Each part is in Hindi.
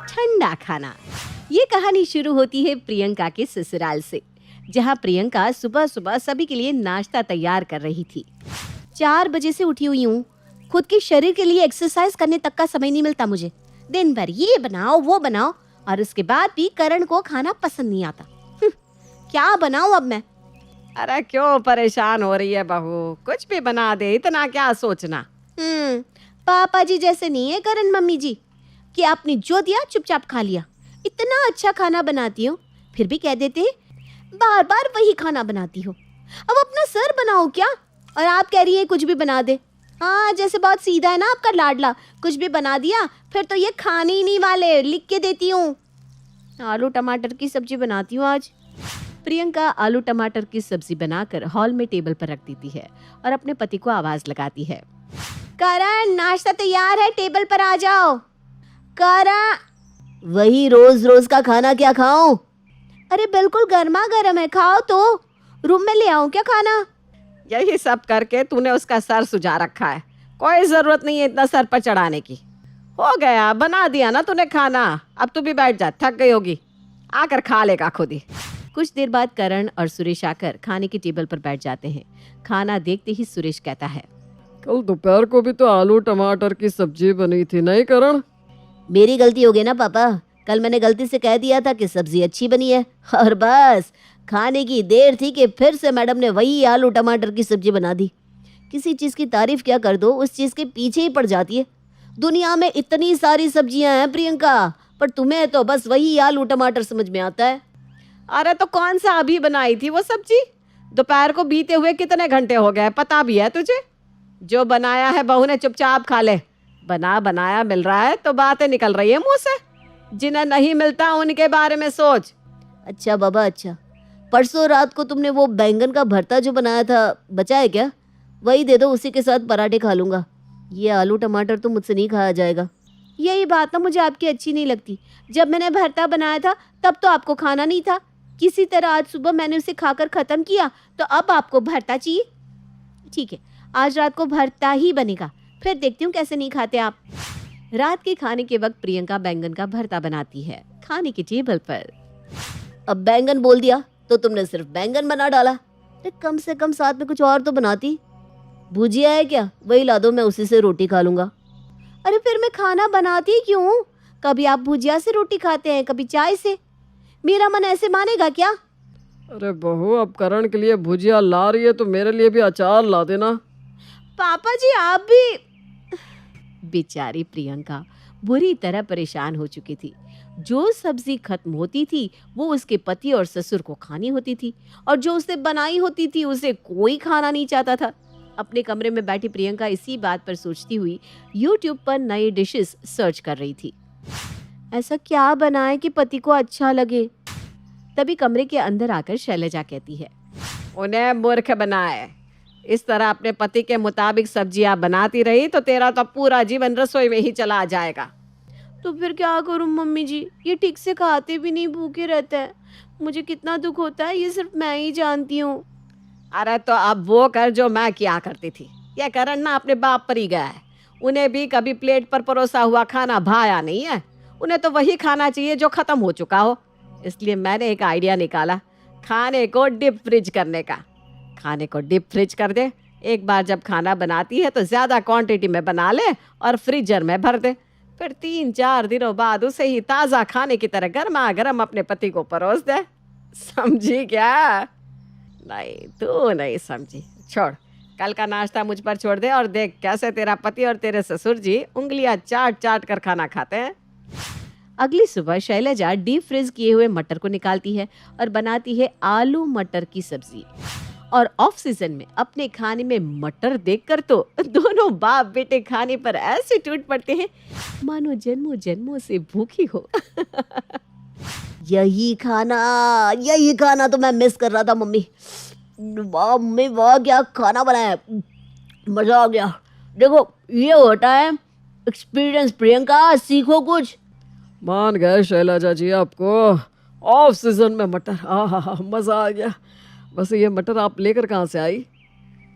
ठंडा खाना। ये कहानी शुरू होती है प्रियंका के ससुराल से, जहाँ प्रियंका सुबह सुबह सभी के लिए नाश्ता तैयार कर रही थी। 4 बजे से उठी हुई हूँ, खुद के शरीर के लिए एक्सरसाइज करने तक का समय नहीं मिलता मुझे। दिन भर ये बनाओ वो बनाओ, और उसके बाद भी करण को खाना पसंद नहीं आता। क्या बनाऊं अब मैं? अरे क्यों परेशान हो रही है बहू, कुछ भी बना दे, इतना क्या सोचना। पापा जी जैसे नहीं है करण मम्मी जी कि आपने जो दिया चुपचाप खा लिया। इतना अच्छा खाना बनाती हो, फिर भी कह देते हैं बार बार वही खाना बनाती हो। अब अपना सर बनाओ क्या, और आप कह रही हैं कुछ भी बना दे। हाँ, जैसे बहुत सीधा है ना आपका लाडला, कुछ भी बना दिया फिर तो ये खाने ही नहीं वाले, लिख के देती हूँ। आलू टमाटर की सब्जी बनाती हूँ आज। प्रियंका आलू टमाटर की सब्जी बनाकर हॉल में टेबल पर रख देती है और अपने पति को आवाज लगाती है, करण नाश्ता तैयार है, टेबल पर आ जाओ। करण, वही रोज रोज का खाना क्या खाऊं? अरे बिल्कुल गर्मा गर्म है, खाओ तो। रूम में ले आऊं क्या खाना? यही सब करके तूने उसका सर सुजा रखा है, कोई जरूरत नहीं है इतना सर पर चढ़ाने की। हो गया, बना दिया ना तूने खाना, अब तू भी बैठ जा, थक गई होगी, आकर खा लेगा खुद ही। कुछ देर बाद करण और सुरेश आकर खाने की टेबल पर बैठ जाते हैं। खाना देखते ही सुरेश कहता है, कल दोपहर को भी तो आलू टमाटर की सब्जी बनी थी, नहीं करण? मेरी गलती हो गई ना पापा, कल मैंने गलती से कह दिया था कि सब्जी अच्छी बनी है, और बस खाने की देर थी कि फिर से मैडम ने वही आलू टमाटर की सब्जी बना दी। किसी चीज़ की तारीफ क्या कर दो, उस चीज़ के पीछे ही पड़ जाती है। दुनिया में इतनी सारी सब्जियां हैं प्रियंका, पर तुम्हें तो बस वही आलू टमाटर समझ में आता है। अरे तो कौन सा अभी बनाई थी वो सब्जी? दोपहर को बीते हुए कितने घंटे हो गए, पता भी है तुझे? जो बनाया है बहू ने चुपचाप खा ले। बना बनाया मिल रहा है तो बातें निकल रही है मुंह से, जिन्हें नहीं मिलता उनके बारे में सोच। अच्छा बाबा, अच्छा, परसों रात को तुमने वो बैंगन का भरता जो बनाया था बचा है क्या? वही दे दो, उसी के साथ पराठे खा लूँगा। ये आलू टमाटर तो मुझसे नहीं खाया जाएगा। यही बात ना मुझे आपकी अच्छी नहीं लगती। जब मैंने भरता बनाया था तब तो आपको खाना नहीं था, किसी तरह आज सुबह मैंने उसे खाकर ख़त्म किया, तो अब आपको भरता चाहिए। ठीक है, आज रात को भरता ही बनेगा, फिर देखती हूँ कैसे नहीं खाते आप। रात के खाने के वक्त प्रियंका बैंगन का भरता बनाती है खाने की टेबल पर। अब बैंगन बोल दिया तो तुमने सिर्फ बैंगन बना डाला। अरे कम से कम साथ में कुछ और तो बनाती। भुजिया है क्या? वही ला दो, मैं उसी से रोटी खा लूँगा। अरे फिर मैं खाना बनाती क्यों? कभी आप भुजिया से रोटी खाते हैं, कभी चाय से। मेरा मन ऐसे मानेगा क्या? अरे बहू, अब करण के लिए भुजिया ला रही है तो मेरे लिए भी अचार ला देना। पापा जी आप भी। बेचारी प्रियंका बुरी तरह परेशान हो चुकी थी। जो सब्जी खत्म होती थी वो उसके पति और ससुर को खानी होती थी, और जो उसे बनाई होती थी उसे कोई खाना नहीं चाहता था। अपने कमरे में बैठी प्रियंका इसी बात पर सोचती हुई YouTube पर नई डिशेस सर्च कर रही थी। ऐसा क्या बनाए कि पति को अच्छा लगे? तभी कमरे के अंदर आकर शैलजा कहती है, उन्हें मूर्ख बनाए। इस तरह अपने पति के मुताबिक सब्जियां बनाती रही तो तेरा तो पूरा जीवन रसोई में ही चला जाएगा। तो फिर क्या करूं मम्मी जी? ये ठीक से खाते भी नहीं, भूखे रहते हैं। मुझे कितना दुख होता है ये सिर्फ मैं ही जानती हूँ। अरे तो अब वो कर जो मैं किया करती थी। ये करण ना अपने बाप पर ही गया है, उन्हें भी कभी प्लेट पर परोसा हुआ खाना भाया नहीं है। उन्हें तो वही खाना चाहिए जो खत्म हो चुका हो। इसलिए मैंने एक आइडिया निकाला, खाने को डीप फ्रिज करने का। खाने को डीप फ्रिज कर दे, एक बार जब खाना बनाती है तो ज़्यादा क्वांटिटी में बना ले और फ्रीजर में भर दे, फिर 3-4 दिनों बाद उसे ही ताज़ा खाने की तरह गर्मा गर्म अपने पति को परोस दे। समझी क्या? नहीं, तू नहीं समझी, छोड़। कल का नाश्ता मुझ पर छोड़ दे और देख कैसे तेरा पति और तेरे ससुर जी उंगलियां चाट चाट कर खाना खाते हैं। अगली सुबह शैलजा डीप फ्रीज किए हुए मटर को निकालती है और बनाती है आलू मटर की सब्जी। और ऑफ सीजन में अपने खाने में मटर देखकर तो दोनों बाप बेटे खाने पर ऐसे टूट पड़ते हैं मानो जन्मों जन्मों से भूखी हो। यही खाना तो मैं मिस कर रहा था मम्मी। वाह मम्मी वाह, क्या खाना बनाया, मजा आ गया। देखो ये होता है एक्सपीरियंस प्रियंका, सीखो कुछ। मान गए शैलजा जी आपको। ऑफ सीजन में मटर, आहा मज़ा आ गया। बस ये मटर आप लेकर कहाँ से आई?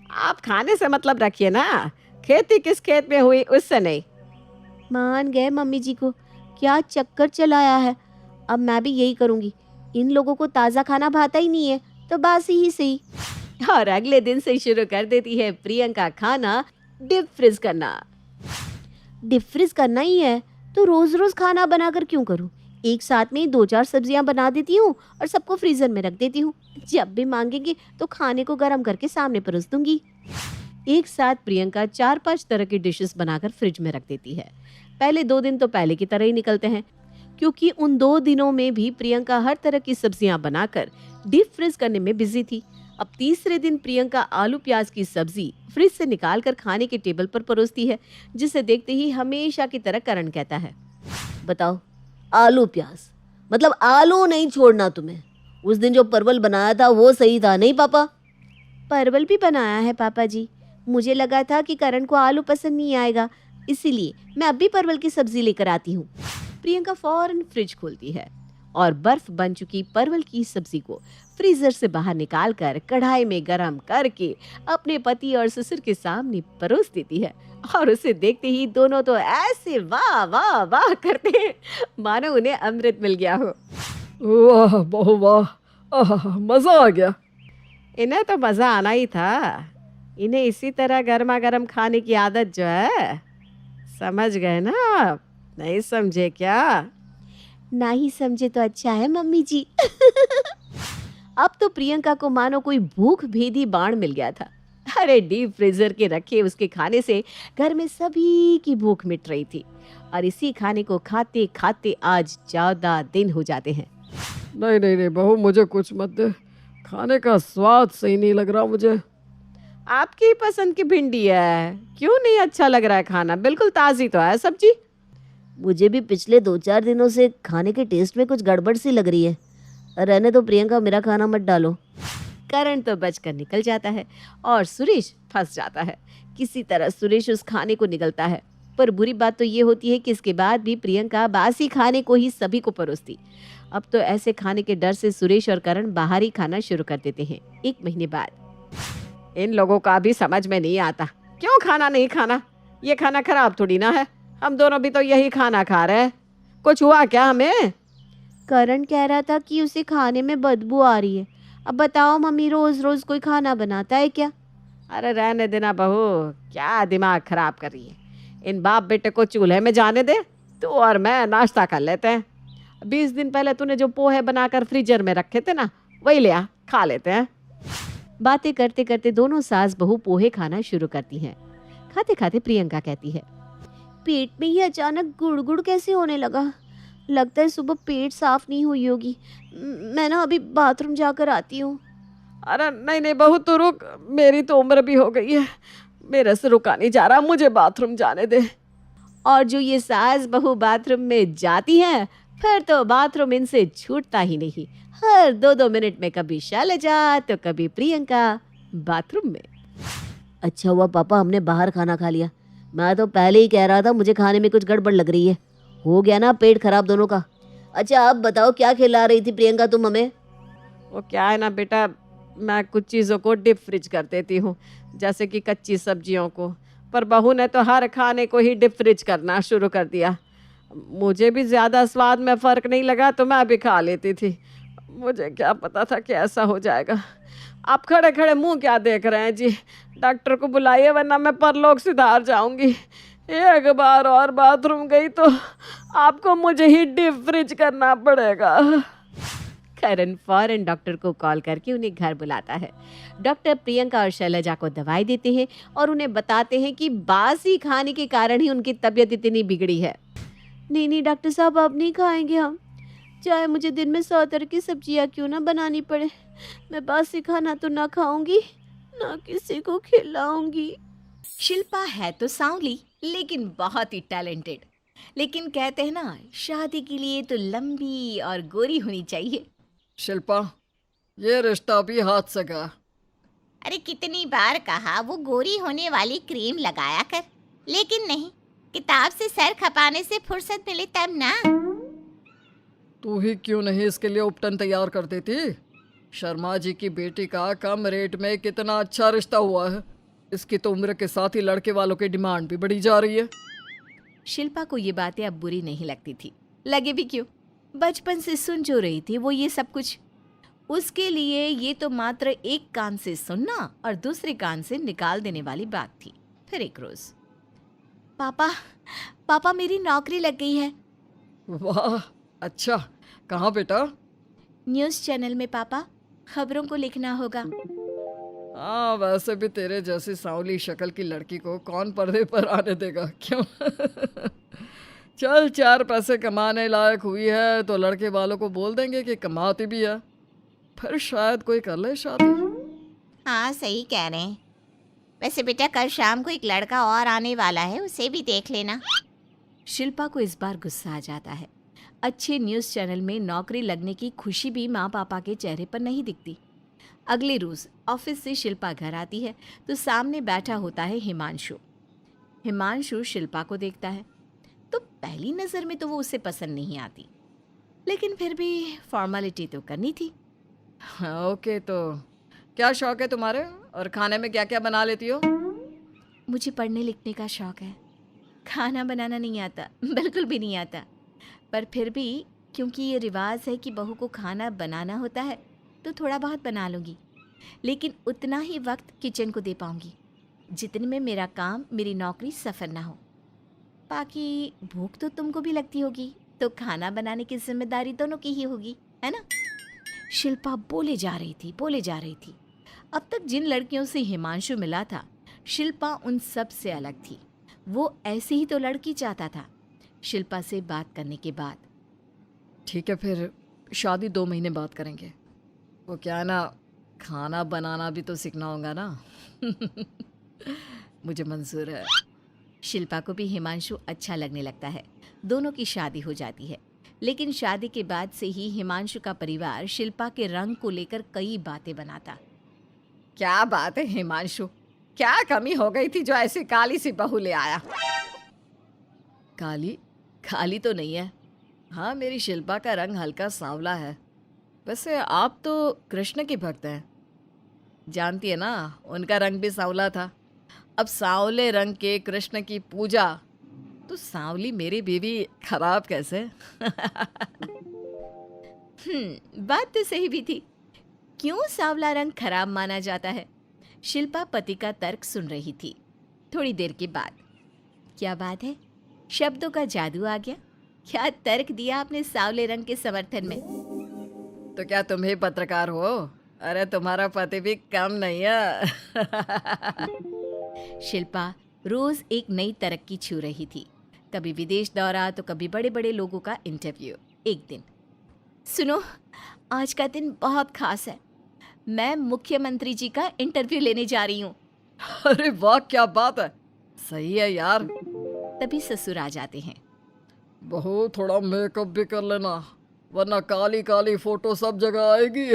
आप खाने से मतलब रखिए ना, खेती किस खेत में हुई उससे नहीं। मान गए मम्मी जी को, क्या चक्कर चलाया है। अब मैं भी यही करूँगी। इन लोगों को ताज़ा खाना भाता ही नहीं है तो बासी ही सही। और अगले दिन से शुरू कर देती है प्रियंका खाना डीप फ्रीज करना। डीप फ्रीज करना ही है तो रोज़ रोज़ खाना बनाकर क्यों करूँ। एक साथ में ही 2-4 सब्जियां बना देती हूँ और सबको फ्रीजर में रख देती हूँ। जब भी मांगेंगे तो खाने को गर्म करके सामने परोस दूंगी। एक साथ प्रियंका 4-5 तरह की डिशेस बनाकर फ्रिज में रख देती है। पहले 2 दिन तो पहले की तरह ही निकलते हैं, क्योंकि उन 2 दिनों में भी प्रियंका हर तरह की सब्जियां बनाकर डीप फ्रीज करने में बिजी थी। अब तीसरे दिन प्रियंका आलू प्याज की सब्जी फ्रिज से निकालकर खाने के टेबल पर परोसती है, जिसे देखते ही हमेशा की तरह करण कहता है, बताओ, आलू प्याज मतलब आलू नहीं छोड़ना तुम्हें। उस दिन जो परवल बनाया था वो सही था नहीं पापा? परवल भी बनाया है पापा जी। मुझे लगा था कि करण को आलू पसंद नहीं आएगा, इसीलिए मैं अब भी परवल की सब्जी लेकर आती हूँ। प्रियंका फौरन फ्रिज खोलती है और बर्फ बन चुकी परवल की सब्जी को फ्रीजर से बाहर निकालकर कढ़ाई में गरम करके अपने पति और ससुर के सामने परोस देती है। और उसे देखते ही दोनों तो ऐसे वाह वाह वाह करते हैं मानो उन्हें अमृत मिल गया हो। वाह बहू वाह, मजा आ गया। इन्हें तो मजा आना ही था। इन्हें इसी तरह गर्मा गर्म खाने की आदत जो है, समझ गए ना आप? नहीं समझे क्या? ना ही समझे तो अच्छा है मम्मी जी। अब तो प्रियंका को मानो कोई भूख भेदी बाण मिल गया था। अरे डीप फ्रीजर के रखे उसके खाने से घर में सभी की भूख मिट रही थी और इसी खाने को खाते खाते आज 14 दिन हो जाते हैं। नहीं नहीं नहीं बहू, मुझे कुछ मत दे। खाने का स्वाद सही नहीं लग रहा मुझे। आपकी ही पसंद की भिंडी है, क्यों नहीं अच्छा लग रहा है खाना? बिल्कुल ताज़ी तो है सब्जी। मुझे भी पिछले 2-4 दिनों से खाने के टेस्ट में कुछ गड़बड़ सी लग रही है। रहने दो प्रियंका, मेरा खाना मत डालो। करण तो बचकर निकल जाता है और सुरेश फंस जाता है। किसी तरह सुरेश उस खाने को निगलता है, पर बुरी बात तो ये होती है कि इसके बाद भी प्रियंका बासी खाने को ही सभी को परोसती। अब तो ऐसे खाने के डर से सुरेश और करण बाहर ही खाना शुरू कर देते हैं। 1 महीने बाद इन लोगों का भी समझ में नहीं आता, क्यों खाना नहीं खाना? ये खाना खराब थोड़ी ना है, हम दोनों भी तो यही खाना खा रहे हैं। कुछ हुआ क्या हमें? करण कह रहा था कि उसे खाने में बदबू आ रही है। अब बताओ मम्मी, रोज रोज कोई खाना बनाता है क्या? अरे रहने देना बहू, क्या दिमाग खराब कर रही है। इन बाप बेटे को चूल्हे में जाने दे, तू और मैं नाश्ता कर लेते हैं। 20 दिन पहले तूने जो पोहे बनाकर फ्रीजर में रखे थे ना, वही ले आ, खा लेते हैं। बातें करते करते दोनों सास बहू पोहे खाना शुरू करती हैं। खाते खाते प्रियंका कहती है, पेट में ये अचानक गुड़गुड़ कैसे होने लगा? लगता है सुबह पेट साफ नहीं हुई होगी। मैं ना अभी बाथरूम जाकर आती हूँ। अरे नहीं नहीं बहू, तो रुक, मेरी तो उम्र भी हो गई है, मेरे से रुका नहीं जा रहा, मुझे बाथरूम जाने दे। और जो ये सास बहू बाथरूम में जाती हैं, फिर तो बाथरूम इनसे छूटता ही नहीं। हर 2-2 मिनट में कभी शैलजा तो कभी प्रियंका बाथरूम में। अच्छा हुआ पापा हमने बाहर खाना खा लिया। मैं तो पहले ही कह रहा था मुझे खाने में कुछ गड़बड़ लग रही है। हो गया ना पेट खराब दोनों का। अच्छा आप बताओ, क्या खिला रही थी प्रियंका तुम हमें? वो क्या है ना बेटा, मैं कुछ चीज़ों को डीप फ्रिज कर देती हूँ, जैसे कि कच्ची सब्जियों को, पर बहू ने तो हर खाने को ही डीप फ्रिज करना शुरू कर दिया। मुझे भी ज़्यादा स्वाद में फ़र्क नहीं लगा तो मैं भी खा लेती थी। मुझे क्या पता था कि ऐसा हो जाएगा। आप खड़े खड़े मुंह क्या देख रहे हैं जी? डॉक्टर को बुलाइए वरना मैं परलोक सिधार जाऊंगी। एक बार और बाथरूम गई तो आपको मुझे ही डीप फ्रिज करना पड़ेगा। करण फौरन डॉक्टर को कॉल करके उन्हें घर बुलाता है। डॉक्टर प्रियंका और शैलजा को दवाई देते हैं और उन्हें बताते हैं कि बासी खाने के कारण ही उनकी तबीयत इतनी बिगड़ी है। नहीं नहीं डॉक्टर साहब, अब नहीं खाएंगे हम। चाहे मुझे दिन में 100 तरह की सब्जियां क्यों ना बनानी पड़े, मैं बासी खाना तो ना खाऊंगी, ना किसी को खिलाऊंगी। शिल्पा है तो सांवली लेकिन बहुत ही टैलेंटेड। लेकिन कहते हैं ना, शादी के लिए तो लंबी और गोरी होनी चाहिए। शिल्पा, ये रिश्ता भी हाथ से गया। अरे कितनी बार कहा वो गोरी होने वाली क्रीम लगाया कर, लेकिन नहीं, किताब से सर खपाने से फुर्सत मिले तब ना। तू ही क्यों नहीं इसके लिए उपटन तैयार कर देती? शर्मा जी की बेटी का कम रेट में कितना अच्छा रिश्ता हुआ है। इसकी तो उम्र के साथ ही लड़के वालों की डिमांड भी बढ़ी जा रही है। शिल्पा को ये बातें अब बुरी नहीं लगती थी। लगे भी क्यों, बचपन से सुन जो रही थी वो ये सब कुछ। उसके लिए ये तो मात्र एक कान से सुनना और दूसरे कान से निकाल देने वाली बात थी। फिर एक रोज, पापा पापा मेरी नौकरी लग गई है। वाह, अच्छा, कहाँ बेटा? न्यूज़ चैनल में पापा, खबरों को लिखना होगा। हाँ, वैसे भी तेरे जैसी सांवली शक्ल की लड़की को कौन पर्दे पर आने देगा, क्यों? चल, 4 पैसे कमाने लायक हुई है तो लड़के वालों को बोल देंगे कि कमाती भी है, फिर शायद कोई कर ले शादी। हाँ सही कह रहे हैं। वैसे बेटा कल शाम को एक लड़का और आने वाला है, उसे भी देख लेना। शिल्पा को इस बार गुस्सा आ जाता है। अच्छे न्यूज़ चैनल में नौकरी लगने की खुशी भी माँ पापा के चेहरे पर नहीं दिखती। अगले रोज़ ऑफिस से शिल्पा घर आती है तो सामने बैठा होता है हिमांशु। हिमांशु शिल्पा को देखता है तो पहली नज़र में तो वो उसे पसंद नहीं आती, लेकिन फिर भी फॉर्मेलिटी तो करनी थी। हाँ, ओके, तो क्या शौक है तुम्हारे और खाने में क्या क्या बना लेती हो? मुझे पढ़ने लिखने का शौक है, खाना बनाना नहीं आता, बिल्कुल भी नहीं आता। पर फिर भी क्योंकि ये रिवाज है कि बहू को खाना बनाना होता है तो थोड़ा बहुत बना लूँगी, लेकिन उतना ही वक्त किचन को दे पाऊँगी जितने में मेरा काम, मेरी नौकरी सफ़र ना हो। बाकी भूख तो तुमको भी लगती होगी, तो खाना बनाने की जिम्मेदारी दोनों की ही होगी, है ना? शिल्पा बोले जा रही थी। अब तक जिन लड़कियों से हिमांशु मिला था, शिल्पा उन सब से अलग थी। वो ऐसी ही तो लड़की चाहता था। शिल्पा से बात करने के बाद, ठीक है, फिर शादी 2 महीने बाद करेंगे। वो क्या है ना, खाना बनाना भी तो सीखना होगा ना। मुझे मंजूर है। शिल्पा को भी हिमांशु अच्छा लगने लगता है। दोनों की शादी हो जाती है, लेकिन शादी के बाद से ही हिमांशु का परिवार शिल्पा के रंग को लेकर कई बातें बनाता। क्या बात है हिमांशु, क्या कमी हो गई थी जो ऐसी काली सी बहू ले आया? काली तो नहीं है। हाँ, मेरी शिल्पा का रंग हल्का सांवला है। वैसे आप तो कृष्ण की भक्त हैं, जानती है ना, उनका रंग भी सांवला था। अब सांवले रंग के कृष्ण की पूजा, तो सांवली मेरी बीवी खराब कैसे? बात तो सही भी थी। क्यों सांवला रंग खराब माना जाता है? शिल्पा पति का तर्क सुन रही थी। थोड़ी देर के बाद, क्या बात है, शब्दों का जादू आ गया। क्या तर्क दिया आपने सांवले रंग के समर्थन में? तो क्या तुम ही पत्रकार हो? अरे तुम्हारा पति भी कम नहीं है। शिल्पा रोज एक नई तरक्की छू रही थी। कभी विदेश दौरा तो कभी बड़े बड़े लोगों का इंटरव्यू। एक दिन, सुनो, आज का दिन बहुत खास है। मैं मुख्यमंत्री जी का इंटरव्यू लेने जा रही हूँ। अरे वाह, क्या बात है, सही है यार। तभी ससुर आ जाते हैं। बहू, थोड़ा मेकअप भी कर लेना, वरना काली काली फोटो सब जगह आएगी।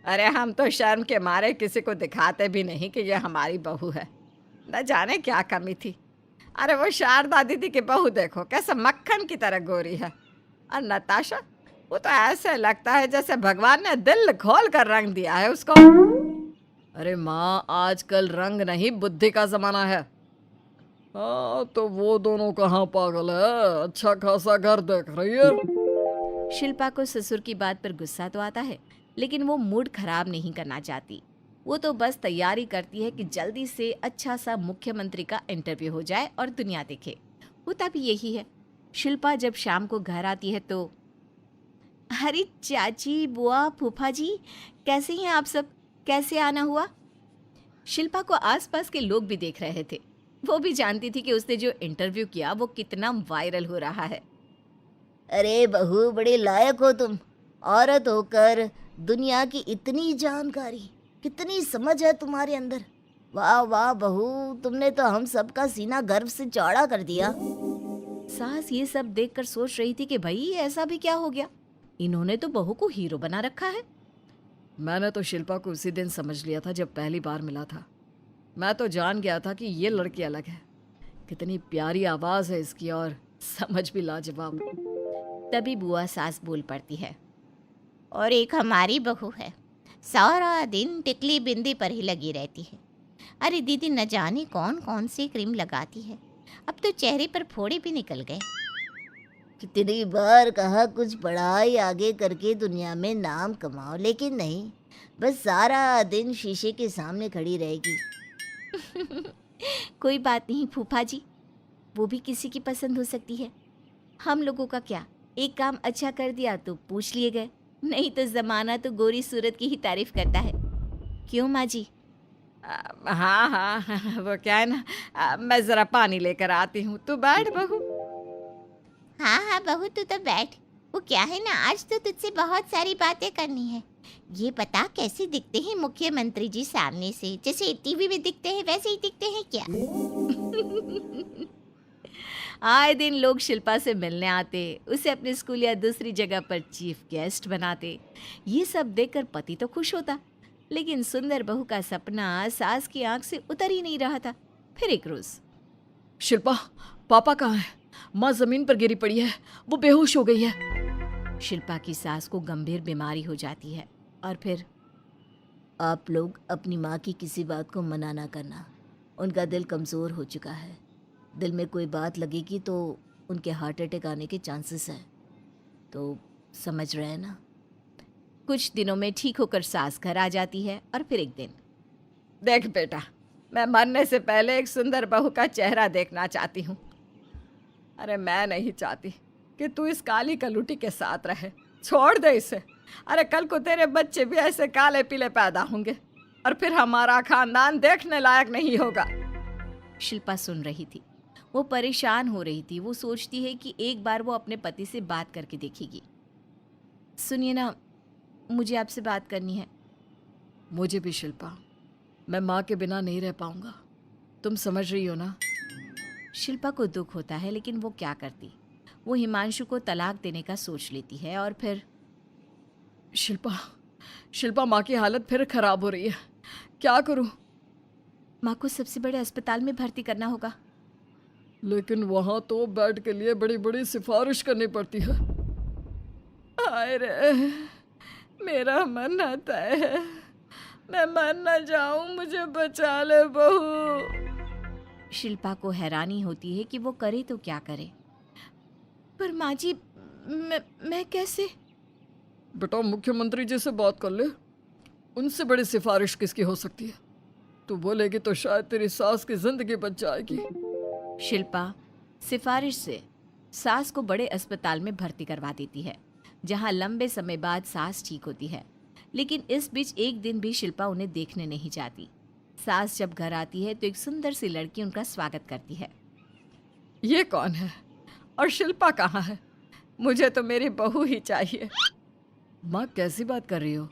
अरे हम तो शर्म के मारे किसी को दिखाते भी नहीं कि ये हमारी बहू है। न जाने क्या कमी थी। अरे वो शारदा दीदी की बहू देखो, कैसे मक्खन की तरह गोरी है। और नताशा, वो तो ऐसे लगता है जैसे भगवान ने दिल खोल कर रंग दिया है उसको। अरे माँ, आजकल रंग नहीं बुद्धि का जमाना है। हाँ, तो वो दोनों कहाँ पागल है, अच्छा खासा घर देख रही है। शिल्पा को ससुर की बात पर गुस्सा तो आता है, लेकिन वो मूड खराब नहीं करना चाहती। वो तो बस तैयारी करती है कि जल्दी से अच्छा सा मुख्यमंत्री का इंटरव्यू हो जाए और दुनिया देखे। होता भी यही है। शिल्पा जब शाम को घर आती है तो, अरे चाची, बुआ, फूफा जी, कैसे हैं आप सब? कैसे आना हुआ? शिल्पा को आसपास के लोग भी देख रहे थे। वो भी जानती थी कि उसने जो इंटरव्यू किया वो कितना वायरल हो रहा है। अरे बहू, बड़े लायक हो तुम। औरत होकर दुनिया की इतनी जानकारी, कितनी समझ है तुम्हारे अंदर। वाह वाह बहू, तुमने तो हम सबका सीना गर्व से चौड़ा कर दिया। सास ये सब देखकर सोच रही थी कि भाई ऐसा भी क्या हो गया, इन्होंने तो बहू को हीरो बना रखा है। मैंने तो शिल्पा को उसी दिन समझ लिया था जब पहली बार मिला था। मैं तो जान गया था कि ये लड़की अलग है। कितनी प्यारी आवाज़ है इसकी और समझ भी लाजवाब। तभी बुआ सास बोल पड़ती है, और एक हमारी बहू है, सारा दिन टिकली बिंदी पर ही लगी रहती है। अरे दीदी, न जाने कौन कौन सी क्रीम लगाती है, अब तो चेहरे पर फोड़े भी निकल गए। कितनी बार कहा कुछ पढ़ाई आगे करके दुनिया में नाम कमाओ, लेकिन नहीं, बस सारा दिन शीशे के सामने खड़ी रहेगी। कोई बात नहीं फूफा जी, वो भी किसी की पसंद हो सकती है। हम लोगों का क्या, एक काम अच्छा कर दिया तो पूछ लिए गए, नहीं तो जमाना तो गोरी सूरत की ही तारीफ करता है। क्यों माँ जी? हाँ हाँ वो क्या है ना, मैं ज़रा पानी लेकर आती हूँ, तू बैठ बहू। हाँ हाँ बहू तू तो बैठ। वो क्या है ना, आज तो तुझसे बहुत सारी बातें करनी है। ये बता कैसे दिखते हैं मुख्यमंत्री जी सामने से? जैसे टीवी में दिखते हैं वैसे ही दिखते हैं क्या? आए दिन लोग शिल्पा से मिलने आते, उसे अपने स्कूल या दूसरी जगह पर चीफ गेस्ट बनाते। ये सब देखकर पति तो खुश होता, लेकिन सुंदर बहू का सपना सास की आंख से उतर ही नहीं रहा था। फिर एक रोज शिल्पा, पापा कहाँ है? माँ जमीन पर गिरी पड़ी है, वो बेहोश हो गई है। शिल्पा की सास को गंभीर बीमारी हो जाती है और फिर आप लोग अपनी माँ की किसी बात को मना ना करना, उनका दिल कमज़ोर हो चुका है। दिल में कोई बात लगेगी तो उनके हार्ट अटैक आने के चांसेस हैं, तो समझ रहे हैं ना? कुछ दिनों में ठीक होकर सास घर आ जाती है और फिर एक दिन देख बेटा, मैं मरने से पहले एक सुंदर बहू का चेहरा देखना चाहती हूँ। अरे मैं नहीं चाहती कि तू इस काली कलूटी के साथ रहे, छोड़ दे इसे। अरे कल को तेरे बच्चे भी ऐसे काले पीले पैदा होंगे और फिर हमारा खानदान देखने लायक नहीं होगा। शिल्पा सुन रही थी, वो परेशान हो रही थी। वो सोचती है कि एक बार वो अपने पति से बात करके देखेगी। सुनिए ना, मुझे आपसे बात करनी है। मुझे भी शिल्पा, मैं माँ के बिना नहीं रह पाऊंगा, तुम समझ रही हो ना? शिल्पा को दुख होता है, लेकिन वो क्या करती। वो हिमांशु को तलाक देने का सोच लेती है और फिर शिल्पा, माँ की हालत फिर खराब हो रही है, क्या करूँ? माँ को सबसे बड़े अस्पताल में भर्ती करना होगा। लेकिन वहाँ तो बेड के लिए बड़ी बड़ी सिफारिश करनी पड़ती है। हाय रे, मेरा मरना तय है, मैं मर न जाऊं, मुझे बचा ले बहू। शिल्पा को हैरानी होती है कि वो करे तो क्या करे। पर माँ जी, मैं कैसे? बेटा, मुख्यमंत्री जी से बात कर ले, उनसे बड़ी सिफारिश किसकी हो सकती है? तू बोलेगी तो शायद तेरी सास की जिंदगी बच जाएगी। शिल्पा सिफारिश से सास को बड़े अस्पताल में भर्ती करवा देती है, जहां लंबे समय बाद सास ठीक होती है। लेकिन इस बीच एक दिन भी शिल्पा उन्हें देखने नहीं जाती। सास जब घर आती है तो एक सुंदर सी लड़की उनका स्वागत करती है। ये कौन है और शिल्पा कहाँ है? मुझे तो मेरी बहू ही चाहिए। माँ, कैसी बात कर रही हो?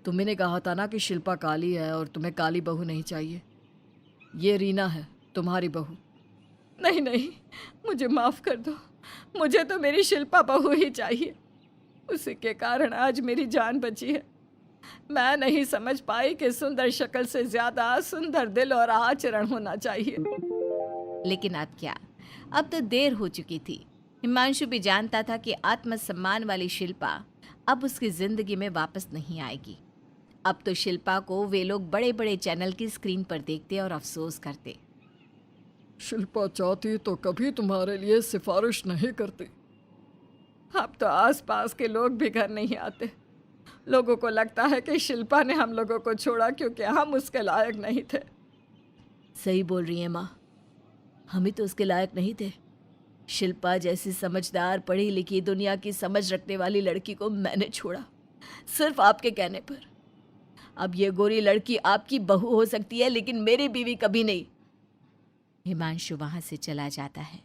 तुमने कहा था ना कि शिल्पा काली है और तुम्हें काली बहू नहीं चाहिए। ये रीना है, तुम्हारी बहू। नहीं नहीं, मुझे माफ़ कर दो, मुझे तो मेरी शिल्पा बहू ही चाहिए। उसी के कारण आज मेरी जान बची है। मैं नहीं समझ पाई कि सुंदर शक्ल से ज़्यादा सुंदर दिल और आचरण होना चाहिए। लेकिन अब क्या, अब तो देर हो चुकी थी। हिमांशु भी जानता था कि आत्मसम्मान वाली शिल्पा अब उसकी जिंदगी में वापस नहीं आएगी। अब तो शिल्पा को वे लोग बड़े बड़े चैनल की स्क्रीन पर देखते और अफसोस करते। शिल्पा चाहती तो कभी तुम्हारे लिए सिफारिश नहीं करती। अब तो आसपास के लोग भी घर नहीं आते। लोगों को लगता है कि शिल्पा ने हम लोगों को छोड़ा क्योंकि हम उसके लायक नहीं थे। सही बोल रही है माँ, हम ही तो उसके लायक नहीं थे। शिल्पा जैसी समझदार, पढ़ी लिखी, दुनिया की समझ रखने वाली लड़की को मैंने छोड़ा, सिर्फ आपके कहने पर। अब ये गोरी लड़की आपकी बहू हो सकती है, लेकिन मेरी बीवी कभी नहीं। हिमांशु वहां से चला जाता है।